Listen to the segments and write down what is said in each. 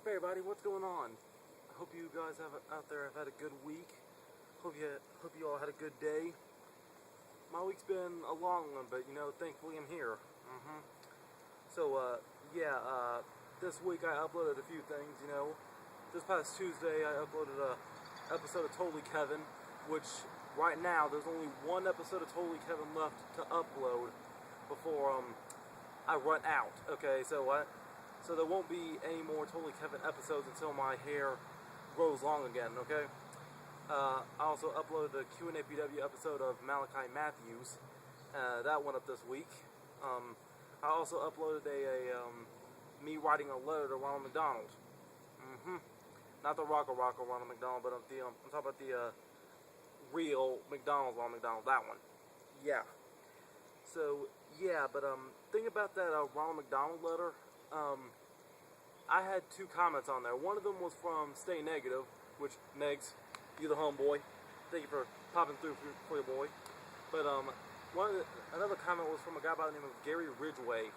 Sup everybody, what's going on? I hope you guys out there have had a good week. Hope you all had a good day. My week's been a long one, but thankfully I'm here. So this week I uploaded a few things. This past Tuesday I uploaded a episode of Totally Kevin, which right now there's only one episode of Totally Kevin left to upload before I run out. Okay, so there won't be any more Totally Kevin episodes until my hair grows long again. Okay. I also uploaded a Q&A PW episode of Malachi Matthews. That went up this week. I also uploaded a me writing a letter to Ronald McDonald. Not the Rocker Ronald McDonald, but I'm talking about the real McDonald's Ronald McDonald. That one. Yeah. So yeah, but thing about that Ronald McDonald letter. I had two comments on there. One of them was from Stay Negative, which Negs, you the homeboy. Thank you for popping through for your boy. But another comment was from a guy by the name of Gary Ridgway,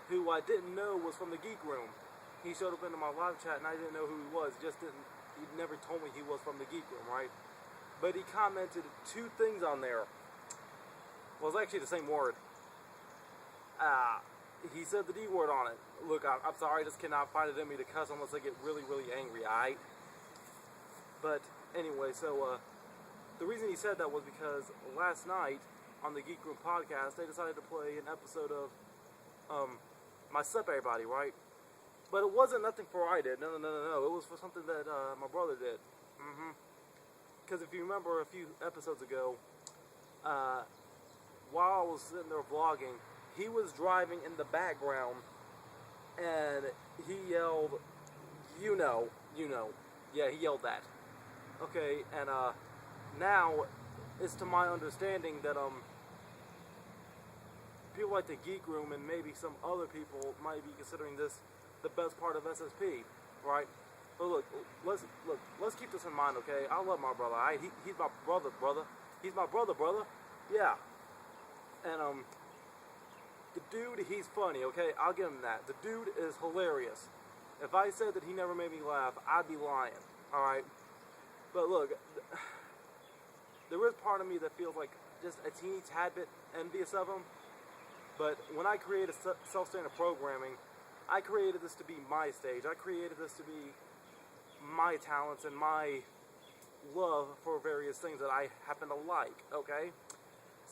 who I didn't know was from the Geek Room. He showed up into my live chat and I didn't know who he was. He never told me he was from the Geek Room, right? But he commented two things on there. Well, it's actually the same word. He said the D word on it. Look, I'm sorry, I just cannot find it in me to cuss unless I get really, really angry, alright? But anyway, so the reason he said that was because last night on the Geek Room podcast, they decided to play an episode of my Sup Everybody, right? But it wasn't nothing for I did. No. It was for something that my brother did. Because if you remember a few episodes ago, while I was sitting there vlogging, he was driving in the background, and he yelled, you know. Yeah, he yelled that. Okay, and now it's to my understanding that people like the Geek Room and maybe some other people might be considering this the best part of SSP, right? But let's keep this in mind, okay? I love my brother, alright? He's my brother. He's my brother. Yeah. And the dude, he's funny, okay? I'll give him that. The dude is hilarious. If I said that he never made me laugh, I'd be lying, alright? But look, there is part of me that feels like just a teeny tad bit envious of him. But when I created self-standard programming, I created this to be my stage. I created this to be my talents and my love for various things that I happen to like, okay?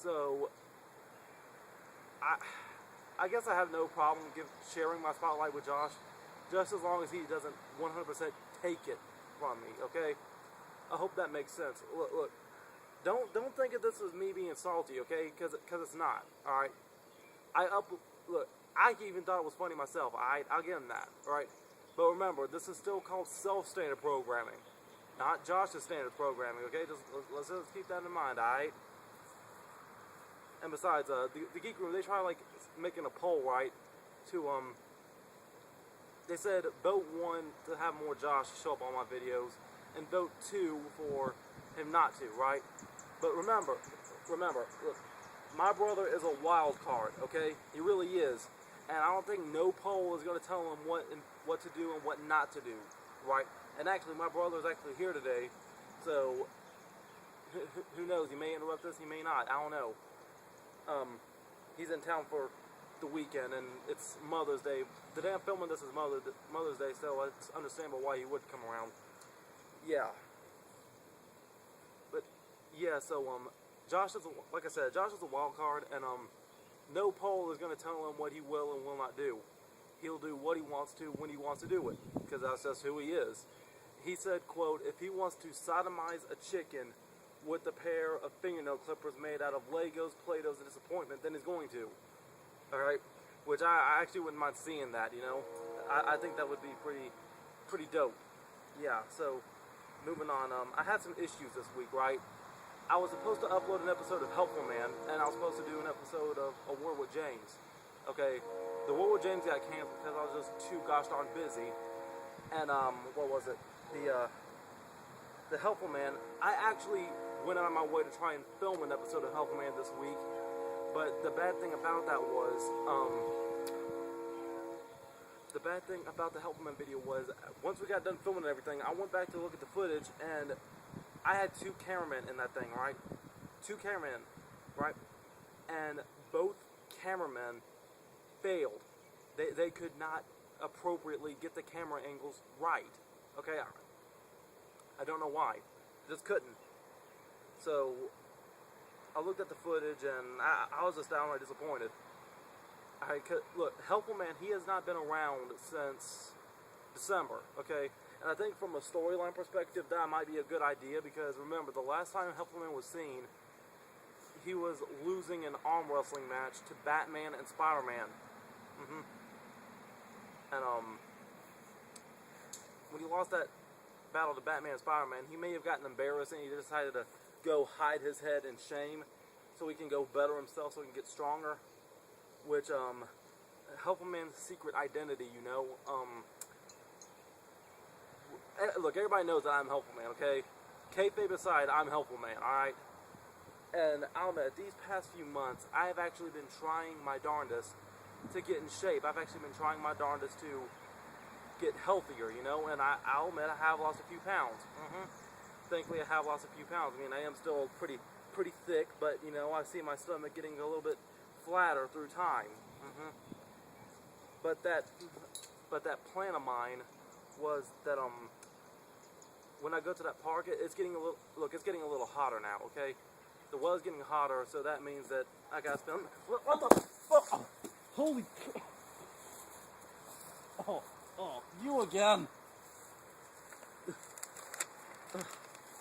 So I guess I have no problem sharing my spotlight with Josh, just as long as he doesn't 100% take it from me, okay? I hope that makes sense. Look, don't think of this as me being salty, okay? Because it's not, all right? Look, I even thought it was funny myself, all right? I'll give him that, all right? But remember, this is still called self-standard programming, not Josh's standard programming, okay? Let's just keep that in mind, all right? And besides, the Geek Room, they try like making a poll, right? To they said vote 1 to have more Josh show up on my videos, and vote 2 for him not to, right? But remember, look, my brother is a wild card, okay? He really is, and I don't think no poll is going to tell him what to do and what not to do, right? And actually, my brother is actually here today, so who knows? He may interrupt us, he may not. I don't know. He's in town for the weekend, and it's Mother's Day. The day I'm filming this is Mother's Day, so it's understandable why he would come around. Yeah. But yeah, so Josh is like I said, Josh is a wild card, and no poll is going to tell him what he will and will not do. He'll do what he wants to when he wants to do it, because that's just who he is. He said, quote, if he wants to sodomize a chicken with a pair of fingernail clippers made out of Legos, Play-Dohs, and disappointment, then he's going to. Alright? Which I actually wouldn't mind seeing that, I think that would be pretty dope. Yeah, so, moving on. I had some issues this week, right? I was supposed to upload an episode of Helpful Man, and I was supposed to do an episode of A War with James. Okay, the War with James got canceled because I was just too gosh darn busy. And, what was it? The Helpful Man, I actually went out of my way to try and film an episode of Helpful Man this week, but the bad thing about that was, the bad thing about the Helpman video was, once we got done filming and everything, I went back to look at the footage, and I had 2 cameramen in that thing, right? 2 cameramen, right? And both cameramen failed. They could not appropriately get the camera angles right. Okay, I don't know why. Just couldn't. So I looked at the footage, and I was just downright disappointed. Look, Helpman, he has not been around since December, okay? And I think from a storyline perspective, that might be a good idea, because remember, the last time Helpman was seen, he was losing an arm wrestling match to Batman and Spider-Man. And when he lost that battle to Batman and Spider-Man, he may have gotten embarrassed, and he decided to go hide his head in shame so he can go better himself, so he can get stronger. Which, Helpman's secret identity, you know, look, everybody knows that I'm Helpman, okay? Kayfabe aside, I'm Helpman, alright? And I'll admit, these past few months, I have actually been trying my darndest to get in shape. I've actually been trying my darndest to get healthier, you know, and I'll admit I have lost a few pounds. Thankfully, I have lost a few pounds. I mean, I am still pretty thick, but, you know, I see my stomach getting a little bit flatter through time. But that plan of mine was that when I go to that park, it's getting a little hotter now. Okay, the weather's getting hotter, so that means that I gotta spend. What the fuck? Oh, holy! Oh, you again!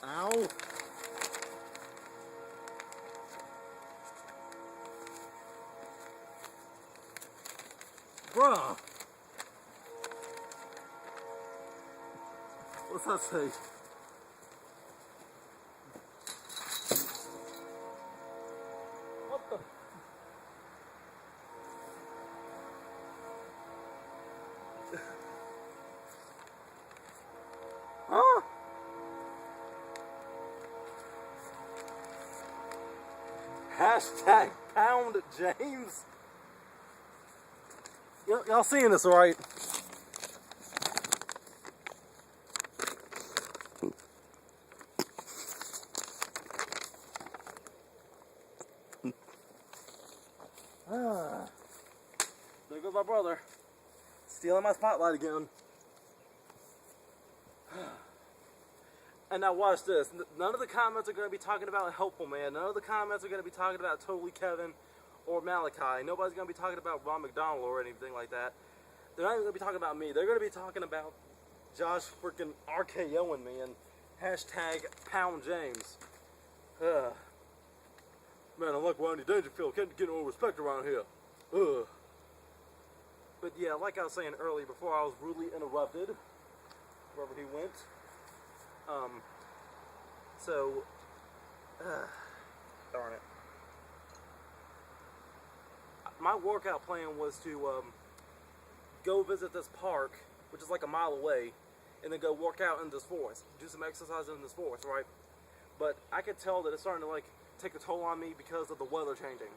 Ow! Bruh! What's that say? What the? Huh? Hashtag Pound James. Y'all seeing this, right? There goes my brother, stealing my spotlight again. And now watch this. None of the comments are going to be talking about Helpman. None of the comments are going to be talking about Totally Kevin or Malachi. Nobody's going to be talking about Ron McDonald or anything like that. They're not even going to be talking about me. They're going to be talking about Josh freaking RKOing me and hashtag Pound James. Man, I'm like Rodney Dangerfield. Can't get no respect around here. But yeah, like I was saying earlier, before I was rudely interrupted, wherever he went. Darn it. My workout plan was to go visit this park, which is like a mile away, and then go work out in this forest, do some exercise in this forest, right? But I could tell that it's starting to like take a toll on me because of the weather changing.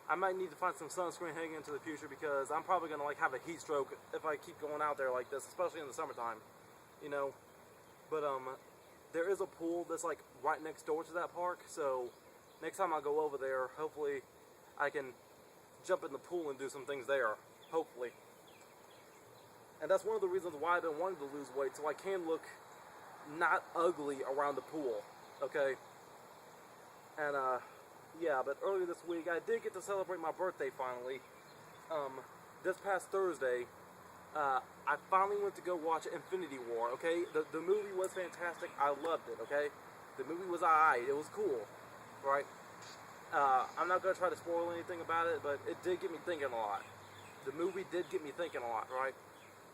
I might need to find some sunscreen heading into the future, because I'm probably gonna like have a heat stroke if I keep going out there like this, especially in the summertime, you know. But there is a pool that's like right next door to that park, so next time I go over there, hopefully I can jump in the pool and do some things there, hopefully. And that's one of the reasons why I've been wanting to lose weight, so I can look not ugly around the pool, okay? And yeah, but earlier this week I did get to celebrate my birthday finally. This past Thursday, I finally went to go watch Infinity War, okay? The movie was fantastic. I loved it, okay? The movie was alright. It was cool, right? I'm not going to try to spoil anything about it, but it did get me thinking a lot. The movie did get me thinking a lot, right?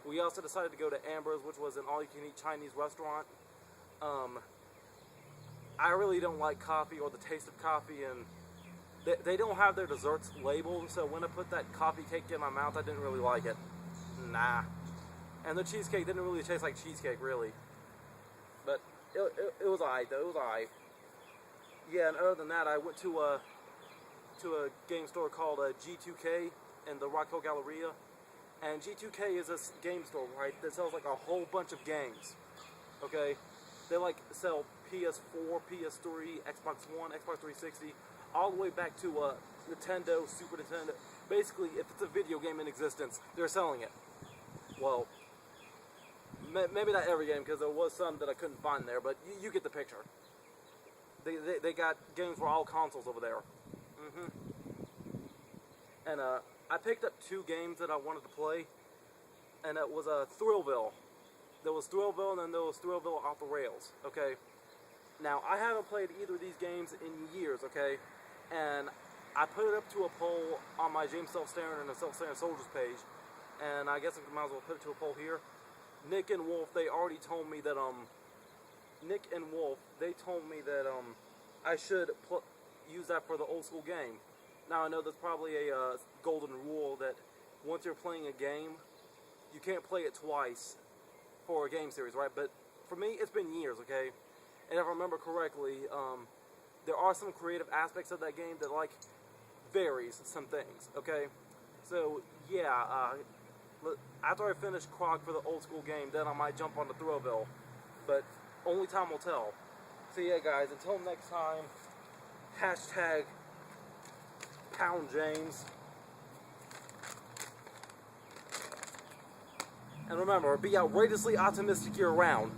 We also decided to go to Amber's, which was an all-you-can-eat Chinese restaurant. I really don't like coffee or the taste of coffee, and they don't have their desserts labeled, so when I put that coffee cake in my mouth, I didn't really like it. Nah. And the cheesecake didn't really taste like cheesecake, really. But it was alright, though. It was alright. Yeah, and other than that, I went to a game store called G2K in the Rock Hill Galleria. And G2K is this game store, right, that sells like a whole bunch of games. Okay? They like sell PS4, PS3, Xbox One, Xbox 360, all the way back to Nintendo, Super Nintendo. Basically, if it's a video game in existence, they're selling it. Well, maybe not every game, because there was some that I couldn't find there, but you get the picture. They got games for all consoles over there. And I picked up 2 games that I wanted to play, and it was Thrillville. There was Thrillville, and then there was Thrillville Off the Rails, okay? Now, I haven't played either of these games in years, okay? And I put it up to a poll on my James Self-Staring and the Self-Staring Soldiers page, and I guess I might as well put it to a poll here. Nick and Wolf, they already told me that, I should use that for the old school game. Now, I know there's probably a golden rule that once you're playing a game, you can't play it twice for a game series, right? But for me, it's been years, okay? And if I remember correctly, there are some creative aspects of that game that, like, varies some things, okay? So, yeah, after I finish Croc for the old school game, then I might jump onto Thrillville. But only time will tell. So yeah, guys, until next time, hashtag Pound James. And remember, be outrageously optimistic year round.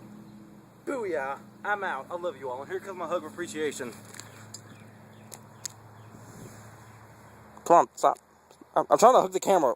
Booyah! I'm out. I love you all. And here comes my hug of appreciation. Come on, stop. I'm trying to hook the camera.